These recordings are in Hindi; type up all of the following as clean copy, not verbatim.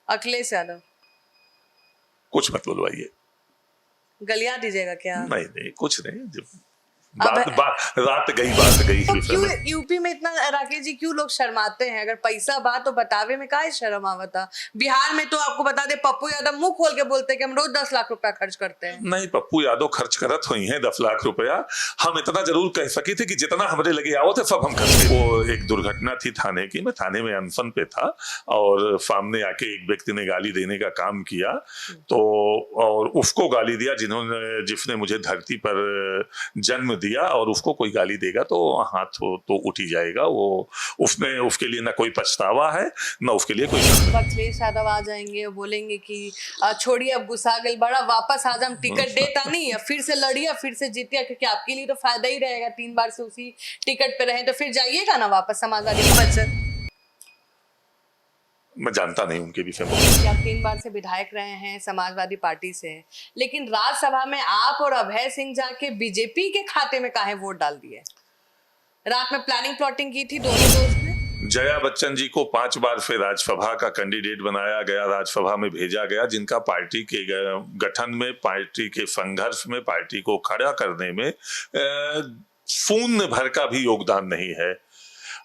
अखिलेश यादव। कुछ मत बोलवाइए। गलिया दीजिएगा क्या? नहीं नहीं, कुछ नहीं। अब रात गई तो क्यों यूपी में इतना, राकेश जी, क्यों लोग शर्माते हैं? अगर पैसा बात तो बतावे में काहे शर्म आवता? बिहार में तो आपको बता दे, पप्पू यादव मुंह खोल के बोलते हैं कि हम रोज 10 लाख रुपया खर्च करते हैं। नहीं, पप्पू यादव खर्च करत हुई हैं 10 लाख रुपया। हम इतना जरूर कह सकी थे कि जितना हमरे लगे आओ थे सब हम खर्च। वो एक दुर्घटना थी थाने की, मैं थाने में अनशन पे था और सामने आके एक व्यक्ति ने गाली देने का काम किया, तो और उसको गाली दिया जिसने मुझे धरती पर जन्म दिया, और उसको कोई गाली देगा तो हाथ तो उठ ही जाएगा। वो उसमें उसके लिए ना कोई पछतावा है ना उसके लिए कोई। अखिलेश यादव आ जाएंगे, बोलेंगे कि छोड़िए अब गुस्सा गल बड़ा, वापस आज हम टिकट देता नहीं, फिर से लड़िए, फिर से जीतिए, क्योंकि आपके लिए तो फायदा ही रहेगा। 3 बार से उसी टिकट पे रहे तो फिर जाइएगा ना वापस समाजवादी बच्चन। मैं जानता नहीं उनके विषय में। आप 3 बार से विधायक रहे हैं समाजवादी पार्टी से, लेकिन राज्यसभा में आप और अभय सिंह जाके बीजेपी के खाते में काहे वोट डाल दिए? रात में प्लानिंग प्लॉटिंग की थी दोनों दोस्त ने। जया बच्चन जी को 5 बार से राज्यसभा का कैंडिडेट बनाया गया, राज्यसभा में भेजा गया, जिनका पार्टी के गठन में, पार्टी के संघर्ष में, पार्टी को खड़ा करने में शून्य भर का भी योगदान नहीं है।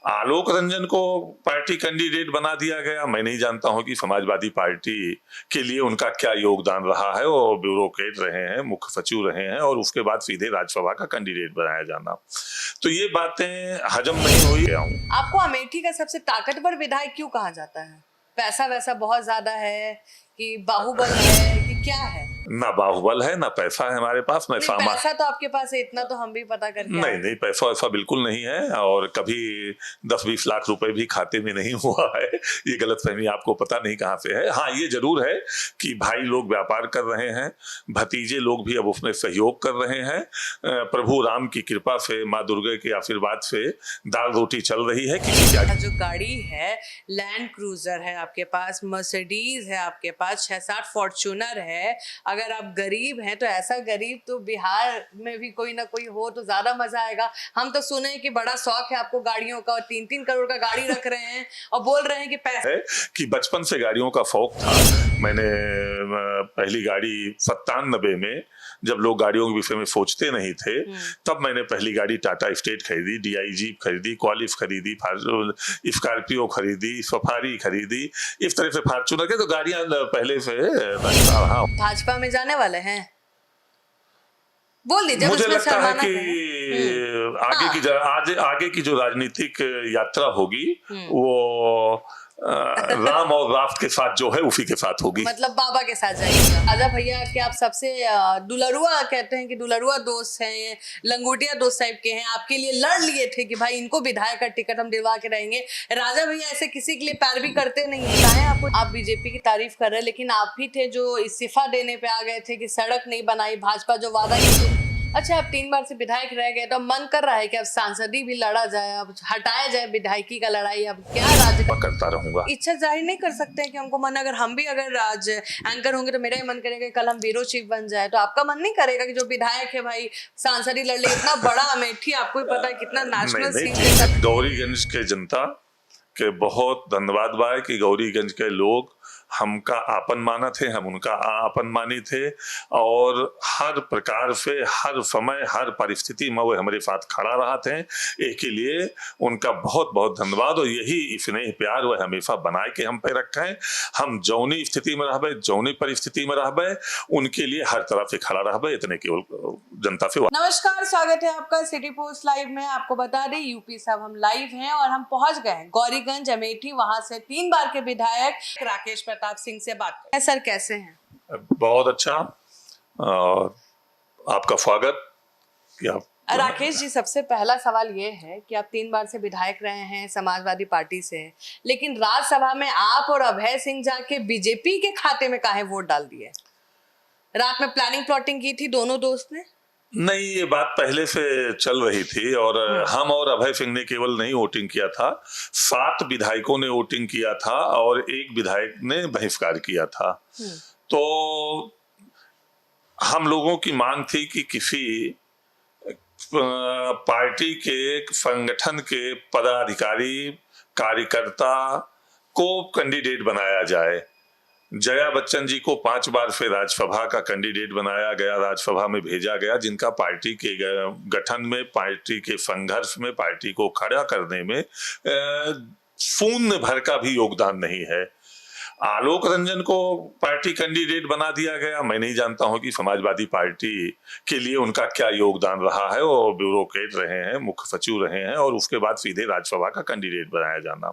आलोक रंजन को पार्टी कैंडिडेट बना दिया गया। मैं नहीं जानता हूं कि समाजवादी पार्टी के लिए उनका क्या योगदान रहा है। वो ब्यूरोक्रेट रहे हैं, मुख्य सचिव रहे हैं, और उसके बाद सीधे राज्यसभा का कैंडिडेट बनाया जाना, तो ये बातें हजम नहीं हुई। आपको अमेठी का सबसे ताकतवर विधायक क्यों कहा जाता है? पैसा वैसा बहुत ज्यादा है कि बाहुबल है कि क्या है? ना बाहुबल है ना पैसा है हमारे पास। मैं पैसा तो आपके पास है, इतना तो हम भी पता करके नहीं, पैसा ऐसा बिल्कुल नहीं है, और कभी 10-20 लाख रुपए भी खाते में नहीं हुआ है। ये गलतफहमी आपको पता नहीं कहाँ से है। हाँ, ये जरूर है कि भाई लोग व्यापार कर रहे हैं, भतीजे लोग भी अब उसमें सहयोग कर रहे हैं। प्रभु राम की कृपा से, माँ दुर्गा के आशीर्वाद से दाल रोटी चल रही है। किसी क्या जो गाड़ी है, लैंड क्रूजर है आपके पास, मर्सिडीज है आपके पास, 6-7 फॉर्च्यूनर है। अगर आप गरीब हैं तो ऐसा गरीब तो बिहार में भी कोई ना कोई हो तो ज्यादा मजा आएगा। हम तो सुने कि बड़ा शौक है आपको गाड़ियों का, और 3-3 करोड़ का गाड़ी रख रहे हैं और बोल रहे हैं कि पैसे कि बचपन से गाड़ियों का शौक था। मैंने पहली गाड़ी 97 में, जब लोग गाड़ियों के विषय में सोचते नहीं थे, तब मैंने पहली गाड़ी टाटा स्टेट खरीदी, DI जीप खरीदी, क्वालिफ खरीदी, स्कॉर्पियो खरीदी, सफारी खरीदी। इस तरह से फॉर्च्यूनर के तो गाड़ियां पहले से। भाजपा में जाने वाले हैं? बोल दीजिए। मुझे लगता है कि आगे की जो राजनीतिक यात्रा होगी वो राम और राफ्ट के साथ जो है उसी के साथ होगी। मतलब बाबा के साथ जाइएगा। आजा भैया कि आप सबसे दुलरुआ, कहते हैं कि दुलरुआ दोस्त हैं, लंगोटिया दोस्त टाइप के हैं, आपके लिए लड़ लिए थे कि भाई इनको विधायक का टिकट हम दिलवा के रहेंगे। राजा भैया ऐसे किसी के लिए पैरवी करते नहीं है। आप बीजेपी की तारीफ कर रहे हैं, लेकिन आप भी थे जो इस्तीफा देने पे आ गए थे कि सड़क नहीं बनाई भाजपा, जो वादा की। अच्छा, आप 3 बार से विधायक रह गए तो मन कर रहा है कि अब सांसदी भी लड़ा जाए, अब हटाया जाए विधायकी का लड़ाई। अब क्या राज्य करता रहूंगा, इच्छा जाहिर नहीं कर सकते हैं कि हमको मन, अगर हम भी अगर आज एंकर होंगे तो मेरा ही मन करेगा कि कल हम ब्यूरो चीफ बन जाए, तो आपका मन नहीं करेगा कि जो विधायक है भाई सांसदी लड़ ले? इतना बड़ा अमेठी, आपको ही पता है कितना नेशनल सीट। गौरीगंज के जनता के बहुत धन्यवाद बा कि गौरीगंज के लोग हमका आपन माना थे, हम उनका आपन मानी थे, और हर प्रकार से, हर समय, हर परिस्थिति में वो हमारे साथ खड़ा रहा थे। एक के लिए उनका बहुत बहुत धन्यवाद, और यही स्नेह प्यार वो हमेशा बनाए के हम पे रखें। हम जौनी स्थिति में रहबे, जौनी परिस्थिति में रहबे, उनके लिए हर तरफ से खड़ा रहबे। इतने केवल जनता से। नमस्कार, स्वागत है आपका सिटी पोस्ट लाइव में। आपको बता दें यूपी से हम लाइव हैं और हम पहुंच गए हैं गौरीगंज अमेठी। वहां से 3 बार के विधायक राकेश प्रताप सिंह से बात करें। सर कैसे हैं? बहुत अच्छा, आपका स्वागत। राकेश जी, सबसे पहला सवाल ये है कि आप 3 बार से विधायक रहे हैं समाजवादी पार्टी से, लेकिन राज्यसभा में आप और अभय सिंह जाके बीजेपी के खाते में काहे वोट डाल दिए? रात में प्लानिंग प्लॉटिंग की थी दोनों दोस्त ने? नहीं, ये बात पहले से चल रही थी, और हम और अभय सिंह ने केवल नहीं वोटिंग किया था, 7 विधायकों ने वोटिंग किया था और 1 विधायक ने बहिष्कार किया था। तो हम लोगों की मांग थी कि किसी पार्टी के संगठन के पदाधिकारी कार्यकर्ता को कैंडिडेट बनाया जाए, जया बच्चन जी को 5 बार फिर राज्यसभा का कैंडिडेट बनाया गया, राज्यसभा में भेजा गया, जिनका पार्टी के गठन में, पार्टी के संघर्ष में, पार्टी को खड़ा करने में शून्य भर का भी योगदान नहीं है। आलोक रंजन को पार्टी कैंडिडेट बना दिया गया। मैं नहीं जानता हूं कि समाजवादी पार्टी के लिए उनका क्या योगदान रहा है। वो ब्यूरोक्रेट रहे हैं, मुख्य सचिव रहे हैं, और उसके बाद सीधे राज्यसभा का कैंडिडेट बनाया जाना,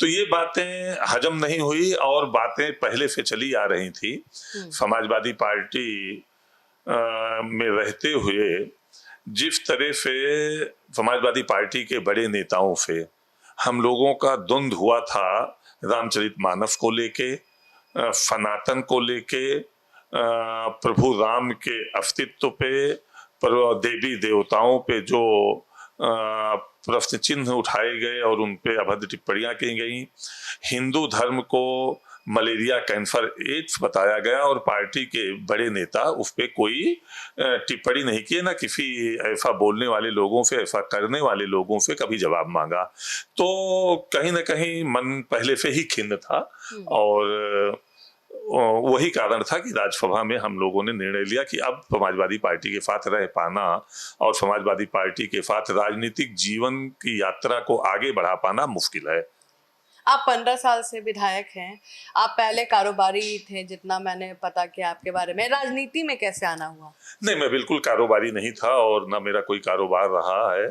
तो ये बातें हजम नहीं हुई और बातें पहले से चली आ रही थी। समाजवादी पार्टी में रहते हुए जिस तरह से समाजवादी पार्टी के बड़े नेताओं से हम लोगों का द्वंद्व हुआ था, रामचरितमानस को लेके, सनातन को लेके, प्रभु राम के अस्तित्व पे, देवी देवताओं पे जो प्रश्न चिन्ह उठाए गए और उन पे अभद्र टिप्पणियां की गई, हिंदू धर्म को मलेरिया, कैंसर, एड्स बताया गया और पार्टी के बड़े नेता उस पर कोई टिप्पणी नहीं किए, ना किसी ऐसा बोलने वाले लोगों से, ऐसा करने वाले लोगों से कभी जवाब मांगा। तो कहीं ना कहीं मन पहले से ही खिन्न था और वही कारण था कि राज्यसभा में हम लोगों ने निर्णय लिया कि अब समाजवादी पार्टी के साथ रह पाना और समाजवादी पार्टी के साथ राजनीतिक जीवन की यात्रा को आगे बढ़ा पाना मुश्किल है। आप 15 साल से विधायक हैं, आप पहले कारोबारी थे, जितना मैंने पता किया आपके बारे में। राजनीति में कैसे आना हुआ? नहीं, मैं बिल्कुल कारोबारी नहीं था और ना मेरा कोई कारोबार रहा है।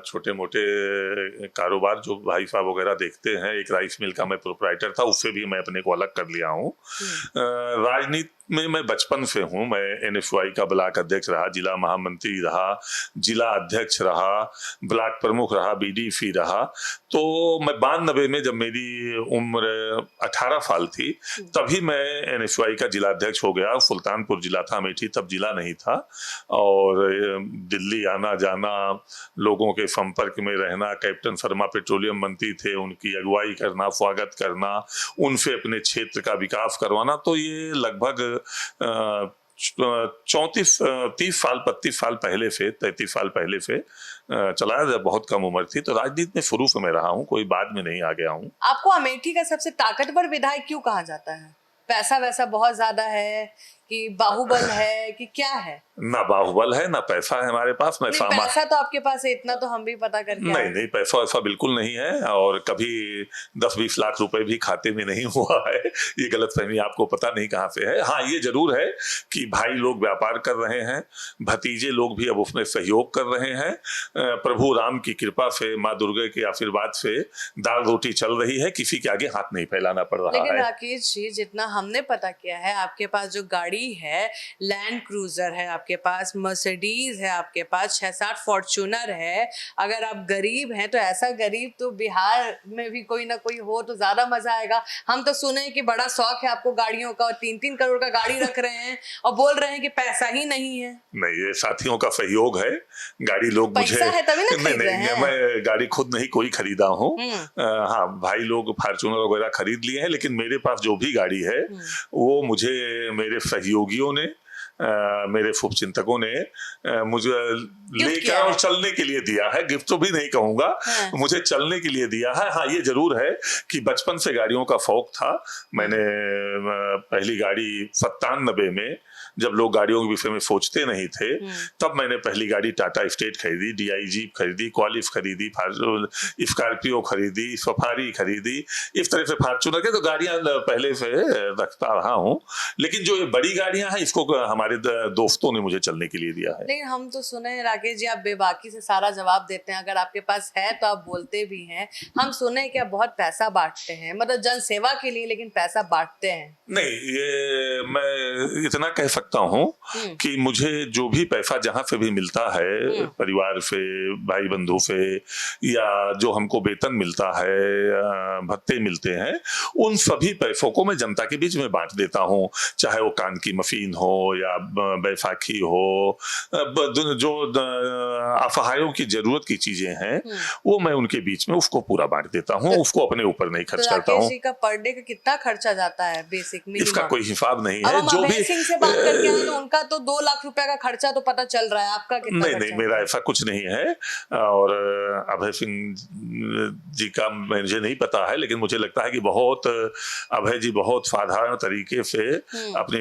छोटे मोटे कारोबार जो भाई साहब वगैरह देखते हैं, एक राइस मिल का मैं प्रोप्राइटर था, उससे भी मैं अपने को अलग कर लिया हूँ। राजनीति में मैं बचपन से हूँ। मैं NSY का ब्लॉक अध्यक्ष रहा, जिला महामंत्री रहा, जिला अध्यक्ष रहा, ब्लॉक प्रमुख रहा, BDC रहा। तो मैं 92 में जब मेरी उम्र 18 साल थी तभी मैं NSY का जिला अध्यक्ष हो गया। सुल्तानपुर जिला था, अमेठी तब जिला नहीं था, और दिल्ली आना जाना, लोगों के संपर्क में रहना, कैप्टन शर्मा पेट्रोलियम मंत्री थे, उनकी अगुवाई करना, स्वागत करना, उनसे अपने क्षेत्र का विकास करवाना, तो ये लगभग 34 30 साल 32 साल पहले से 33 साल पहले से चलाया। जब बहुत कम उम्र थी तो राजनीति में शुरू से मैं रहा हूँ, कोई बाद में नहीं आ गया हूँ। आपको अमेठी का सबसे ताकतवर विधायक क्यों कहा जाता है? पैसा वैसा बहुत ज्यादा है कि बाहुबल है कि क्या है? ना बाहुबल है, ना पैसा है हमारे पास। पैसा तो आपके पास है, इतना तो हम भी पता करके नहीं, पैसा ऐसा बिल्कुल नहीं है और कभी 10-20 लाख रुपए भी खाते में नहीं हुआ है। ये गलतफहमी आपको पता नहीं कहाँ से है। हाँ, ये जरूर है कि भाई लोग व्यापार कर रहे हैं, भतीजे लोग भी अब उसमें सहयोग कर रहे हैं। प्रभु राम की कृपा से, माँ दुर्गा के आशीर्वाद से दाल रोटी चल रही है, किसी के आगे हाथ नहीं फैलाना पड़ रहा है। लेकिन राकेश जी, जितना हमने पता किया है, आपके पास जो गाड़ी है, लैंड क्रूजर है, आपके पास मर्सिडीज है, आपके पास 6-7 फॉर्च्यूनर है। अगर आप गरीब हैं तो ऐसा गरीब तो बिहार में भी कोई ना कोई हो तो ज्यादा मजा आएगा। हम तो सुने कि बड़ा शौक है आपको गाड़ियों का और 3-3 करोड़ का गाड़ी रख रहे हैं और बोल रहे हैं कि पैसा ही नहीं है। नहीं, ये साथियों का सहयोग है। गाड़ी लोग पैसा है तभी ना खरीद रहे हैं। मैं गाड़ी खुद नहीं कोई खरीदा हूँ। हाँ, भाई लोग फॉर्च्यूनर वगैरह खरीद लिए हैं, लेकिन मेरे पास जो भी गाड़ी है वो मुझे मेरे सहयोगियों ने, मेरे शुभचिंतकों ने मुझे लेकर और चलने के लिए दिया है। गिफ्ट तो भी नहीं कहूंगा, मुझे चलने के लिए दिया है। हाँ, ये जरूर है कि बचपन से गाड़ियों का शौक था। मैंने पहली गाड़ी 97 में, जब लोग गाड़ियों के विषय में सोचते नहीं थे, तब मैंने पहली गाड़ी टाटा स्टेट खरीदी, DI जीप खरीदी, क्वालिफ खरीदी, स्कॉर्पियो खरीदी, सफारी खरीदी। इस तरह से फॉर्च्यूनर के तो गाड़ियां पहले से रखता रहा हूं। लेकिन जो ये बड़ी गाड़ियां हैं, इसको हमारे दोस्तों ने मुझे चलने के लिए दिया है। लेकिन हम तो सुने राकेश जी, आप बेबाकी से सारा जवाब देते हैं। अगर आपके पास है तो आप बोलते भी हैं। हम सुने कि आप बहुत पैसा बांटते हैं, मतलब जन सेवा के लिए, लेकिन पैसा बांटते हैं। नहीं, ये मैं इतना कह सकता हूँ कि मुझे जो भी पैसा जहां से भी मिलता है, परिवार से, भाई बंधु से, या जो हमको वेतन मिलता है, भत्ते मिलते हैं, उन सभी पैसों को मैं जनता के बीच में बांट देता हूँ। चाहे वो कान की मशीन हो, या बैसाखी हो, जो अफवाहों की जरूरत की चीजें हैं वो मैं उनके बीच में उसको पूरा बांट देता हूँ, उसको अपने ऊपर नहीं खर्च तो करता राकेश हूँ। जी का पर डे का कितना खर्चा जाता है बेसिक इसका मिनिमम? कोई हिसाब नहीं अब है। हम जो अभय भी सिंह से बात करके आए तो उनका तो 2 लाख रुपए का खर्चा तो पता चल रहा है, आपका कितना नहीं खर्चा नहीं, होता मेरा है? ऐसा कुछ नहीं है। और अभय सिंह जी का मुझे नहीं पता है, लेकिन मुझे लगता है कि अभय जी बहुत साधारण तरीके से अपने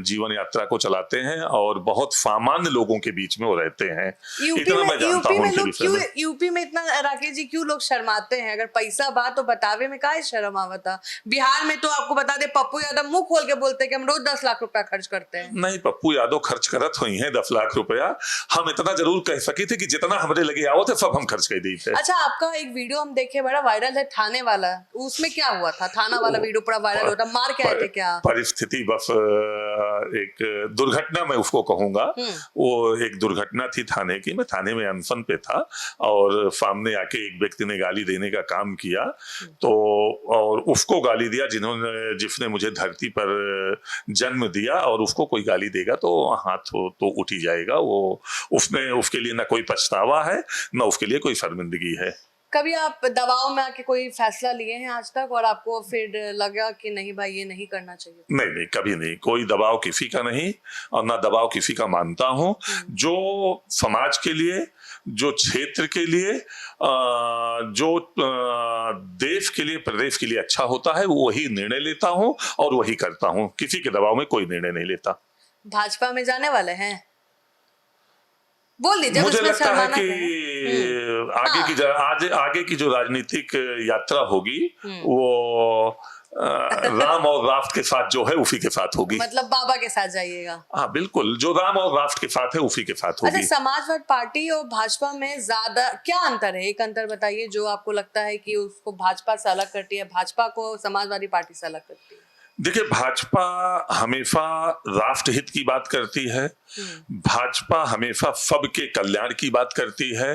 जीवन यात्रा को चलाते हैं और बहुत सामान्य लोगों के बीच में वो रहते हैं। इतना मैं जानता हूँ उनके विषय में। यूपी में इतना राकेश जी क्यों लोग शर्माते हैं? अगर पैसा बा तो बतावे में काहे शर्म आवता? बिहार में तो आपको बता दे, पप्पू यादव मुंह खोल के बोलते हैं कि हम रोज 10 लाख रुपया खर्च करते हैं। नहीं, पप्पू यादव खर्च करत हुई है 10 लाख रुपया। हम इतना जरूर कह सकी थे कि जितना हमरे लगे आओ थे सब हम खर्च कर दी थे। अच्छा, आपका एक वीडियो हम देखे बड़ा वायरल है, थाने वाला, उसमें क्या हुआ था? थाना वाला वीडियो पूरा वायरल होता, मार के आए थे क्या? परिस्थिति बस एक दुर्घटना मैं उसको कहूंगा। वो एक दुर्घटना थी थाने की। मैं थाने में अनशन पे था और सामने आके एक व्यक्ति ने गाली देने का काम किया, तो और उसको गाली दिया जिसने मुझे धरती पर जन्म दिया, और उसको कोई गाली देगा तो हाथ तो उठ ही जाएगा। वो उसके लिए ना कोई पछतावा है, ना उसके लिए कोई शर्मिंदगी है। कभी आप दबाव में आके कोई फैसला लिए हैं आज तक और आपको फिर लगा कि नहीं भाई ये नहीं करना चाहिए? नहीं नहीं, कभी नहीं। कोई दबाव किसी का नहीं और ना दबाव किसी का मानता हूं। जो समाज के लिए, जो क्षेत्र के लिए, जो देश के लिए, प्रदेश के लिए अच्छा होता है, वही निर्णय लेता हूं और वही करता हूं। किसी के दबाव में कोई निर्णय नहीं लेता। भाजपा में जाने वाले हैं? बोल दीजिए। मुझे लगता है कि आगे की जो राजनीतिक यात्रा होगी वो राम और राष्ट्र के साथ जो है उसी के साथ होगी। मतलब बाबा के साथ जाइएगा? हाँ बिल्कुल, जो राम और राष्ट्र के साथ है उसी के साथ होगी। अच्छा, समाजवादी पार्टी और भाजपा में ज्यादा क्या अंतर है? एक अंतर बताइए जो आपको लगता है कि उसको भाजपा से अलग करती है, भाजपा को समाजवादी पार्टी से अलग करती है। देखिए, भाजपा हमेशा राष्ट्रहित की बात करती है, भाजपा हमेशा सबके कल्याण की बात करती है,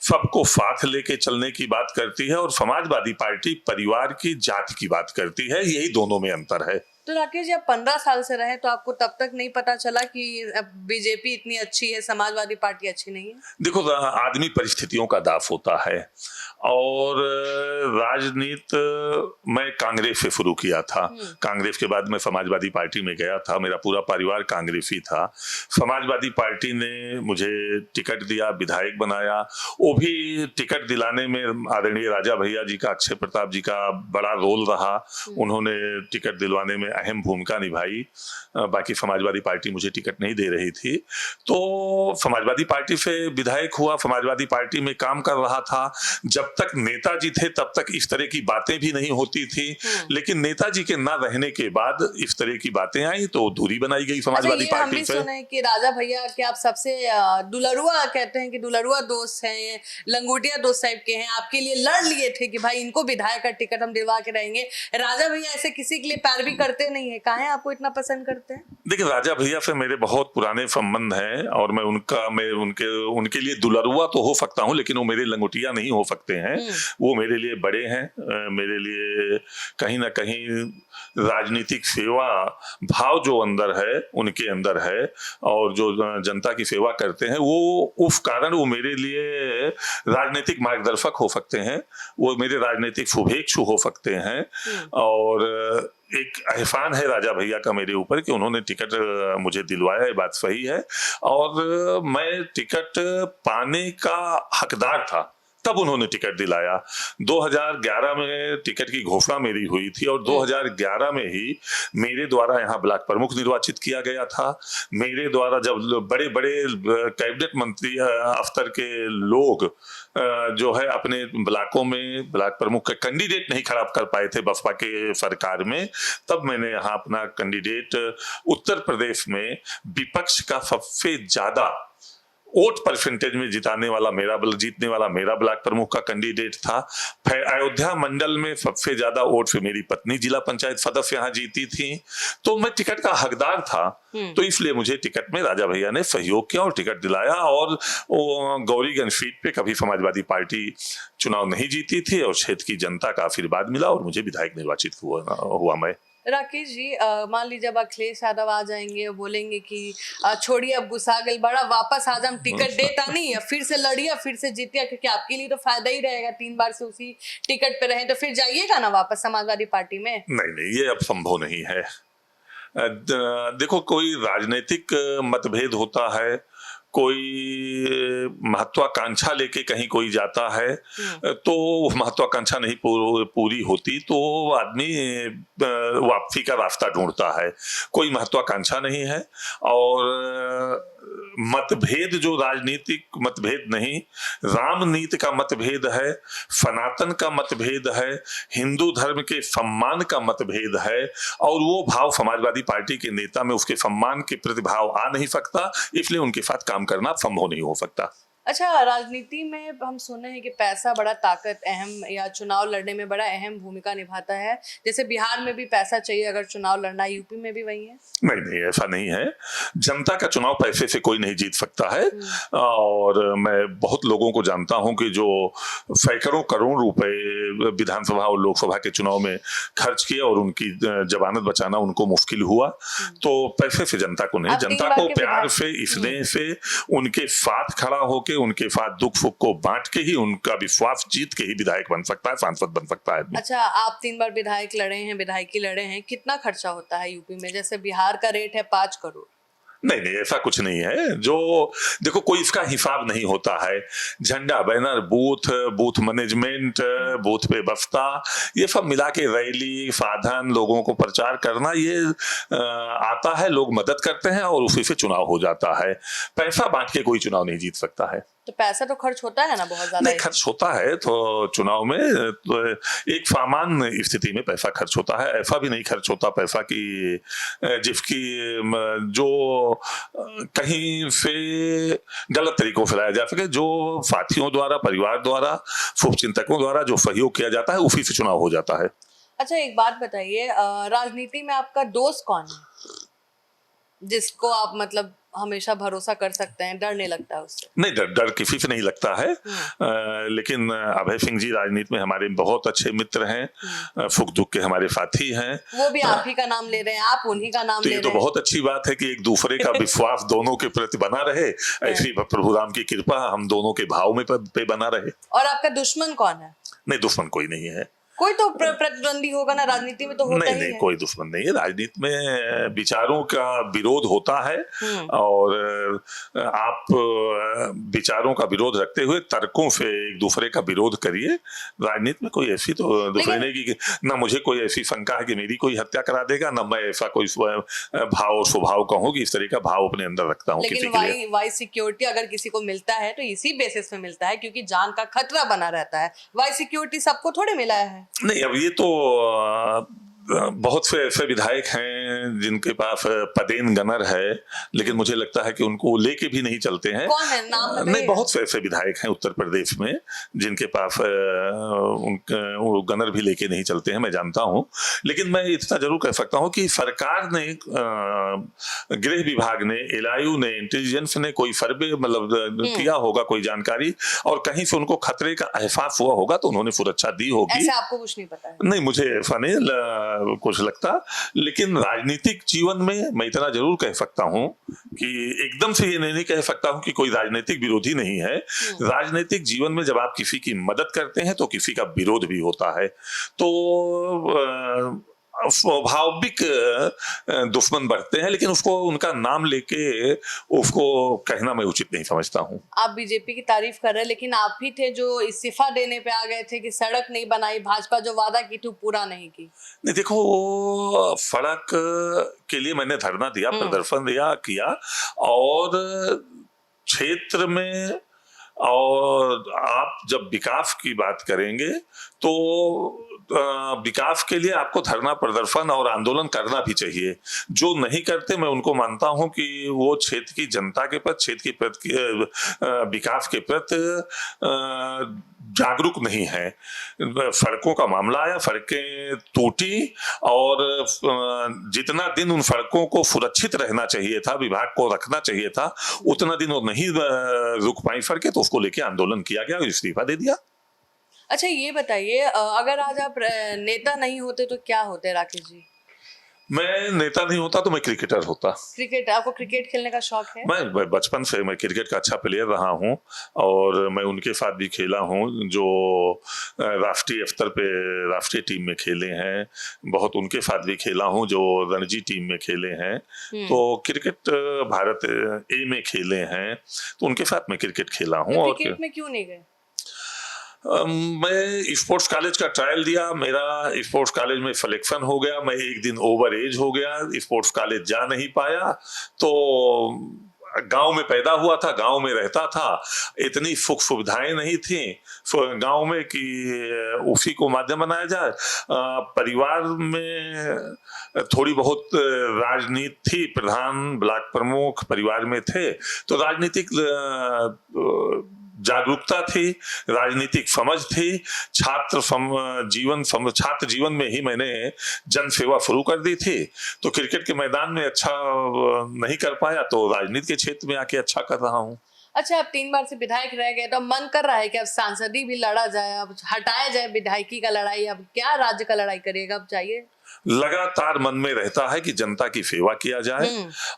सबको साथ लेके चलने की बात करती है, और समाजवादी पार्टी परिवार की, जाति की बात करती है। यही दोनों में अंतर है। तो राकेश जी, आप 15 साल से रहे तो आपको तब तक नहीं पता चला कि बीजेपी इतनी अच्छी है, समाजवादी पार्टी अच्छी नहीं है? देखो, आदमी परिस्थितियों का दास होता है, और राजनीति मैं कांग्रेस से शुरू किया था। कांग्रेस के बाद मैं समाजवादी पार्टी में गया था। मेरा पूरा परिवार कांग्रेसी था। समाजवादी पार्टी ने मुझे टिकट दिया, विधायक बनाया। वो भी टिकट दिलाने में आदरणीय राजा भैया जी का, अक्षय प्रताप जी का बड़ा रोल रहा। उन्होंने टिकट दिलवाने में अहम भूमिका निभाई। बाकी समाजवादी पार्टी मुझे टिकट नहीं दे रही थी, तो समाजवादी पार्टी से विधायक हुआ, समाजवादी पार्टी में काम कर रहा था। जब तक नेताजी थे तब तक इस तरह की बातें भी नहीं होती थी, लेकिन नेताजी के ना रहने के बाद इस तरह की बातें आई तो दूरी बनाई गई समाजवादी अच्छा, पार्टी से। सुना है कि राजा भैया के आप सबसे दुलरुआ कहते हैं कि दुलरुआ दोस्त हैं, लंगोटिया दोस्त टाइप के हैं, आपके लिए लड़ लिए थे कि भाई इनको विधायक का टिकट हम दिलवा के रहेंगे। राजा भैया ऐसे किसी के लिए पैरवी करते नहीं है, काहे आपको इतना पसंद करते हैं? देखिए, राजा भैया से मेरे बहुत पुराने संबंध हैं, और मैं उनके लिए दुलरुआ तो हो सकता हूं, लेकिन वो मेरे लंगोटिया नहीं हो सकते हैं। वो मेरे लिए बड़े हैं, मेरे लिए कहीं ना कहीं राजनीतिक सेवा भाव जो अंदर है उनके अंदर है, और जो जनता की सेवा करते हैं वो उस कारण वो मेरे लिए राजनीतिक मार्गदर्शक हो सकते हैं, वो मेरे राजनीतिक शुभेच्छु हो सकते हैं। और एक एहसान है राजा भैया का मेरे ऊपर कि उन्होंने टिकट मुझे दिलवाया, ये बात सही है। और मैं टिकट पाने का हकदार था, तब उन्होंने टिकट दिलाया। 2011 में टिकट की घोषणा मेरी हुई थी, और 2011 में ही मेरे द्वारा यहाँ ब्लॉक प्रमुख निर्वाचित किया गया था। मेरे द्वारा जब बड़े बड़े कैबिनेट मंत्री स्तर के लोग जो है अपने ब्लॉकों में ब्लॉक प्रमुख का कैंडिडेट नहीं खड़ा कर पाए थे बसपा के सरकार में, तब मैंने यहाँ अपना कैंडिडेट उत्तर प्रदेश में विपक्ष का सबसे ज्यादा वोट परसेंटेज में जीतने वाला मेरा ब्लॉक प्रमुख का कैंडिडेट था। अयोध्या मंडल में सबसे ज्यादा वोट से मेरी पत्नी जिला पंचायत सदस्य यहाँ जीती थी, तो मैं टिकट का हकदार था। तो इसलिए मुझे टिकट में राजा भैया ने सहयोग किया और टिकट दिलाया। और गौरीगंज सीट पे कभी समाजवादी पार्टी चुनाव नहीं जीती थी, और क्षेत्र की जनता का आशीर्वाद मिला और मुझे विधायक निर्वाचित हुआ मैं। राकेश जी, मान लीजिए अब अखिलेश यादव आ जाएंगे और बोलेंगे कि छोड़िए अब गुस्सा गल बड़ा, वापस आज हम टिकट देता नहीं है, फिर से लड़िए फिर से जीतिए, क्योंकि आपके लिए तो फायदा ही रहेगा, 3 बार से उसी टिकट पे रहे तो फिर जाइएगा ना वापस समाजवादी पार्टी में। नहीं, ये अब संभव नहीं है। देखो, कोई राजनीतिक मतभेद होता है, कोई महत्वाकांक्षा लेके कहीं कोई जाता है, तो महत्वाकांक्षा नहीं पूरी होती तो आदमी वापसी का रास्ता ढूंढता है। कोई महत्वाकांक्षा नहीं है, और मतभेद जो राजनीतिक मतभेद नहीं, रामनीति का मतभेद है, सनातन का मतभेद है, हिंदू धर्म के सम्मान का मतभेद है, और वो भाव समाजवादी पार्टी के नेता में उसके सम्मान के प्रति भाव आ नहीं सकता, इसलिए उनके साथ काम करना संभव नहीं हो सकता। अच्छा, राजनीति में हम सुने हैं कि पैसा बड़ा ताकत अहम, या चुनाव लड़ने में बड़ा अहम भूमिका निभाता है। जैसे बिहार में भी पैसा चाहिए अगर चुनाव लड़ना है, यूपी में भी वही है? नहीं, ऐसा नहीं है। जनता का चुनाव पैसे से कोई नहीं जीत सकता है, और मैं बहुत लोगों को जानता हूं कि जो सैकड़ों करोड़ रुपए विधानसभा और लोकसभा के चुनाव में खर्च किए और उनकी जमानत बचाना उनको मुश्किल हुआ। तो पैसे से जनता को नहीं, जनता को प्यार से, स्नेह से, उनके साथ खड़ा होकर, उनके साथ दुख सुख को बांट के ही, उनका विश्वास जीत के ही विधायक बन सकता है, सांसद बन सकता है। अच्छा, आप 3 बार विधायक लड़े हैं, विधायकी लड़े हैं, कितना खर्चा होता है यूपी में? जैसे बिहार का रेट है 5 करोड़। नहीं, ऐसा कुछ नहीं है। जो देखो, कोई इसका हिसाब नहीं होता है। झंडा, बैनर, बूथ मैनेजमेंट, बूथ व्यवस्था, ये सब मिला के रैली, साधन, लोगों को प्रचार करना, ये आता है, लोग मदद करते हैं और उसी से चुनाव हो जाता है। पैसा बांट के कोई चुनाव नहीं जीत सकता है। तो पैसा तो खर्च होता है ना बहुत ज्यादा? नहीं, खर्च होता है तो चुनाव में तो एक सामान्य स्थिति में पैसा खर्च होता है। ऐसा भी नहीं खर्च होता पैसा कि जिसकी जो कहीं से गलत तरीकों से लाया जा सके। जो साथियों द्वारा, परिवार द्वारा, शुभचिंतकों द्वारा जो सहयोग किया जाता है, उसी से चुनाव हो जाता है। अच्छा, एक बात बताइए, राजनीति में आपका दोस्त कौन है जिसको आप मतलब हमेशा भरोसा कर सकते हैं, डर नहीं लगता है उससे? नहीं, डर किसी से नहीं लगता है। लेकिन अभय सिंह जी राजनीति में हमारे बहुत अच्छे मित्र हैं, सुख दुख के हमारे साथी हैं। वो भी आप ही का नाम ले रहे हैं, आप उन्हीं का नाम ले रहे हैं। तो बहुत अच्छी बात है कि एक दूसरे का विश्वास दोनों के प्रति बना रहे। ऐसी प्रभु राम की कृपा हम दोनों के भाव में पे बना रहे। और आपका दुश्मन कौन है? नहीं, दुश्मन कोई नहीं है। कोई तो प्रतिद्वंदी होगा ना, राजनीति में तो होता ही है। नहीं, कोई दुश्मन नहीं है। राजनीति में विचारों का विरोध होता है, और आप विचारों का विरोध रखते हुए तर्कों से एक दूसरे का विरोध करिए। राजनीति में कोई ऐसी तो दुश्मनी नहीं कि ना मुझे कोई ऐसी शंका है कि मेरी कोई हत्या करा देगा, ना मैं ऐसा कोई भाव और स्वभाव कहूँ कि इस तरह का भाव अपने अंदर रखता हूँ। लेकिन वाई सिक्योरिटी अगर किसी को मिलता है तो इसी बेसिस पे मिलता है क्योंकि जान का खतरा बना रहता है। वाई सिक्योरिटी सबको थोड़े मिला है। नहीं, अब ये तो बहुत से ऐसे विधायक हैं जिनके पास पदेन गनर है, लेकिन मुझे लगता है कि उनको लेके भी नहीं चलते हैं। कौन है, नाम बताइए? नहीं, बहुत से ऐसे विधायक हैं उत्तर प्रदेश में जिनके पास वो गनर भी लेके नहीं चलते हैं, मैं जानता हूं। लेकिन मैं इतना जरूर कह सकता हूं कि सरकार ने, गृह विभाग ने, एलआईयू ने, इंटेलिजेंस ने कोई सर्वे मतलब किया होगा, कोई जानकारी, और कहीं से उनको खतरे का एहसास हुआ होगा तो उन्होंने सुरक्षा दी होगी। ऐसे आपको कुछ नहीं पता है? नहीं, मुझे ऐसा नहीं कुछ लगता। लेकिन राजनीतिक जीवन में मैं इतना जरूर कह सकता हूं कि एकदम से ये नहीं कह सकता हूं कि कोई राजनीतिक विरोधी नहीं है। राजनीतिक जीवन में जब आप किसी की मदद करते हैं तो किसी का विरोध भी होता है। तो स्वाभाविक दुश्मन बढ़ते हैं, लेकिन उसको उनका नाम लेके उसको कहना मैं उचित नहीं समझता हूं। आप बीजेपी की तारीफ कर रहे हैं, लेकिन आप ही थे जो इस्तीफा देने पे आ गए थे कि सड़क नहीं बनाई, भाजपा जो वादा की थी पूरा नहीं की। नहीं, देखो, सड़क के लिए मैंने धरना दिया, प्रदर्शन किया, और क्षेत्र में, और आप जब विकास की बात करेंगे तो विकास के लिए आपको धरना, प्रदर्शन और आंदोलन करना भी चाहिए। जो नहीं करते, मैं उनको मानता हूं कि वो क्षेत्र की जनता के प्रति, क्षेत्र के प्रति, विकास के प्रति जागरूक नहीं है। सड़कों का मामला आया, सड़कें टूटी, और जितना दिन उन सड़कों को सुरक्षित रहना चाहिए था, विभाग को रखना चाहिए था, उतना दिन वो नहीं रुक पाई सड़कें, तो उसको लेके आंदोलन किया गया और इस्तीफा दे दिया। अच्छा, ये बताइए, अगर आज आप नेता नहीं होते तो क्या होते राकेश जी? मैं नेता नहीं होता तो मैं क्रिकेटर होता। क्रिकेट, आपको क्रिकेट खेलने का शौक है? मैं बचपन से मैं क्रिकेट का अच्छा प्लेयर रहा हूं और मैं उनके साथ भी खेला हूं जो राष्ट्रीय स्तर पे राष्ट्रीय टीम में खेले हैं। बहुत उनके साथ भी खेला हूं जो रणजी टीम में खेले हैं। तो क्रिकेट भारत ए में खेले हैं, तो उनके साथ मैं क्रिकेट खेला हूं। तो और क्रिकेट में क्यों नहीं गए? मैं स्पोर्ट्स कॉलेज का ट्रायल दिया, मेरा स्पोर्ट्स कॉलेज में सिलेक्शन हो गया, मैं एक दिन ओवर एज हो गया, स्पोर्ट्स कॉलेज जा नहीं पाया। तो गांव में पैदा हुआ था, गांव में रहता था, इतनी सुख सुविधाएं नहीं थी गांव में कि उसी को माध्यम बनाया जाए। परिवार में थोड़ी बहुत राजनीति थी, प्रधान ब्लॉक प्रमुख परिवार में थे, तो राजनीतिक जागरूकता थी, राजनीतिक समझ थी। छात्र जीवन में ही मैंने जन सेवा शुरू कर दी थी। तो क्रिकेट के मैदान में अच्छा नहीं कर पाया तो राजनीति के क्षेत्र में आके अच्छा कर रहा हूँ। अच्छा, अब 3 बार से विधायक रह गए तो अब मन कर रहा है कि अब सांसदी भी लड़ा जाए, अब हटाया जाए विधायकी का लड़ाई, अब क्या राज्य का लड़ाई करेगा? अब चाहिए लगातार मन में रहता है कि जनता की सेवा किया जाए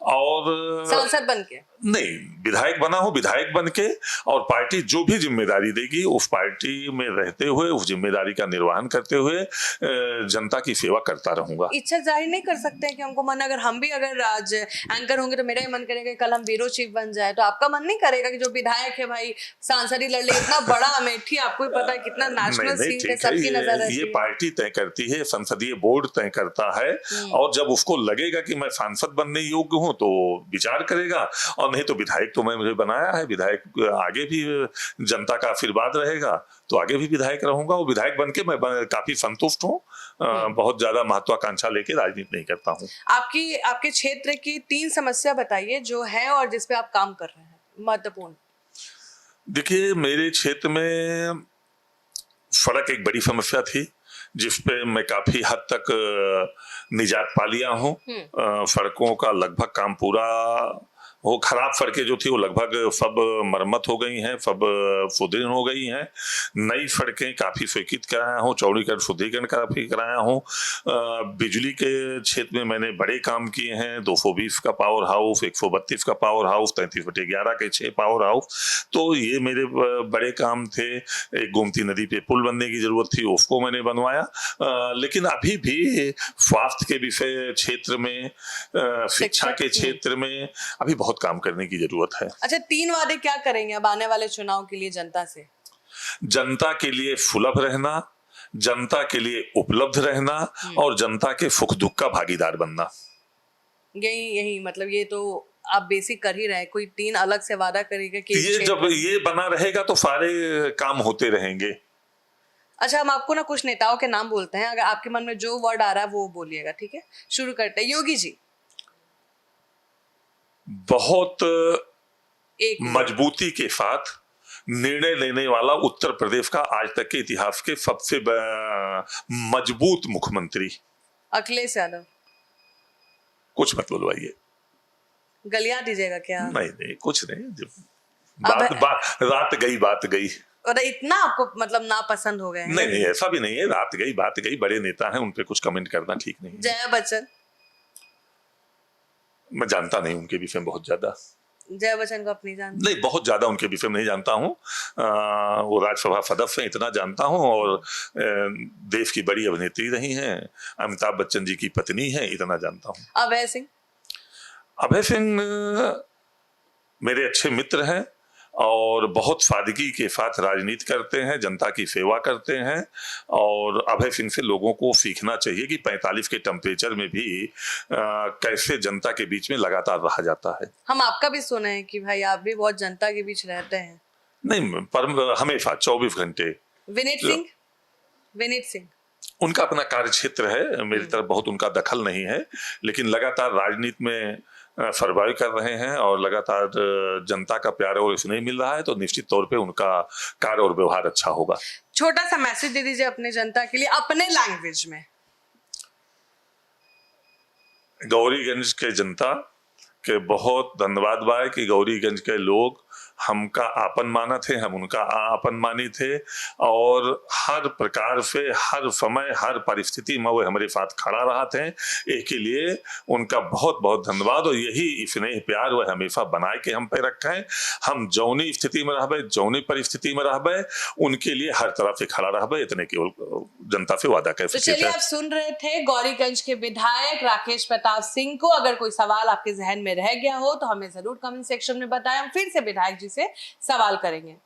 और सांसद बन के नहीं, विधायक बना हो, विधायक बन के, और पार्टी जो भी जिम्मेदारी देगी उस पार्टी में रहते हुए उस जिम्मेदारी का निर्वहन करते हुए जनता की सेवा करता रहूंगा। इच्छा जाहिर नहीं कर सकते हैं कि हमको मन, अगर हम भी अगर आज एंकर होंगे तो मेरा ही मन करेगा कि कल हम ब्यूरो चीफ बन जाए, तो आपका मन नहीं करेगा कि जो विधायक है भाई सांसद ही लड़ ले? इतना बड़ा अमेठी, आपको भी पता है कितना नेशनल सीट है, सबकी नजर रहती है। ये पार्टी तय करती है, संसदीय बोर्ड तय करता है, और जब उसको लगेगा कि मैं सांसद बनने योग्य हूँ तो विचार करेगा, और नहीं तो विधायक तो मुझे बनाया है, विधायक आगे भी जनता का आशीर्वाद रहेगा तो आगे भी विधायक रहूंगा, और विधायक बनके मैं काफी संतुष्ट हूँ। बहुत ज्यादा महत्वाकांक्षा लेके राजनीति नहीं करता हूँ। आपके क्षेत्र की 3 समस्या बताइए जो है और जिसपे आप काम कर रहे हैं, महत्वपूर्ण। देखिए, मेरे क्षेत्र में सड़क एक बड़ी समस्या थी जिसपे मैं काफी हद तक निजात पा लिया हूँ। सड़कों का लगभग काम पूरा वो खराब सड़कें जो थी वो लगभग सब मरम्मत हो गई हैं, सब सुदृढ़ हो गई हैं। नई सड़कें काफी स्वीकृत कराया हूँ, चौड़ीकरण सुदृढ़ीकरण काफी कराया हूँ। बिजली के क्षेत्र में मैंने बड़े काम किए हैं, 220 का पावर हाउस, 132 का पावर हाउस, 33/11 के 6 पावर हाउस, तो ये मेरे बड़े काम थे। एक गोमती नदी पे पुल बनने की जरूरत थी, उसको मैंने बनवाया। लेकिन अभी भी स्वास्थ्य के विषय क्षेत्र में, शिक्षा के क्षेत्र में अभी बहुत काम करने की जरूरत है। अच्छा, 3 वादे क्या करेंगे अब आने वाले चुनाव के लिए जनता से? जनता के लिए सुलभ रहना, जनता के लिए उपलब्ध रहना, और जनता के सुख दुख का भागीदार बनना। यही मतलब ये तो आप बेसिक कर ही रहे हैं, कोई 3 अलग से वादा करेगा कि ये जब ये बना रहेगा तो सारे काम होते रहेंगे। अच्छा, हम आपको ना कुछ नेताओं के नाम बोलते हैं, अगर आपके मन में जो वर्ड आ रहा है वो बोलिएगा, ठीक है? शुरू करते हैं। योगी जी। बहुत मजबूती के साथ निर्णय लेने वाला उत्तर प्रदेश का आज तक के इतिहास के सबसे मजबूत मुख्यमंत्री अखिलेश यादव। कुछ मत बोलवाइए। गलिया दीजिएगा क्या? नहीं, कुछ नहीं, रात गई। और इतना आपको मतलब नापसंद हो गए हैं? नहीं, ऐसा भी नहीं है, बात गई, बड़े नेता हैं, उन पे कुछ कमेंट करना ठीक नहीं है। जया बच्चन। मैं जानता नहीं उनके विषय में बहुत ज्यादा। जया बच्चन को अपनी जानते? नहीं, बहुत ज्यादा उनके विषय में नहीं जानता हूँ। वो राज्यसभा सदस्य हैं, इतना जानता हूँ, और देश की बड़ी अभिनेत्री रही हैं, अमिताभ बच्चन जी की पत्नी है, इतना जानता हूँ। अभय सिंह मेरे अच्छे मित्र हैं और बहुत सादगी के साथ राजनीति करते हैं, जनता की सेवा करते हैं, और अभय सिंह से लोगों को सीखना चाहिए कि 45 के टेम्परेचर में भी कैसे जनता के बीच में लगातार रहा जाता है। हम आपका भी सुने हैं कि भाई आप भी बहुत जनता के बीच रहते हैं। नहीं, पर हमेशा 24 घंटे। विनीत सिंह उनका अपना कार्य क्षेत्र है, मेरी तरफ बहुत उनका दखल नहीं है, लेकिन लगातार राजनीति में सर्वाइव कर रहे हैं और लगातार जनता का प्यार और स्नेह मिल रहा है, तो निश्चित तौर पे उनका कार्य और व्यवहार अच्छा होगा। छोटा सा मैसेज दे दीजिए अपने जनता के लिए अपने लैंग्वेज में। गौरीगंज के जनता के बहुत धन्यवाद बा कि गौरीगंज के लोग हमका आपन माना थे, हम उनका आपन मानी थे, और हर प्रकार से हर समय हर परिस्थिति में वो हमारे साथ खड़ा रहा थे। एक के लिए उनका बहुत बहुत धन्यवाद, और यही स्नेह प्यार वो हमेशा बनाए के हम पे रखा है। हम जौनी स्थिति में रहबे, जौनी परिस्थिति में रहबे, उनके लिए हर तरह से खड़ा रहबे, इतने केवल जनता से वादा कर तो सकते चलिए, हैं। आप सुन रहे थे गौरीगंज के विधायक राकेश प्रताप सिंह को। अगर कोई सवाल आपके जहन में रह गया हो तो हमें जरूर कमेंट सेक्शन में बताएं, हम फिर से विधायक जी से सवाल करेंगे।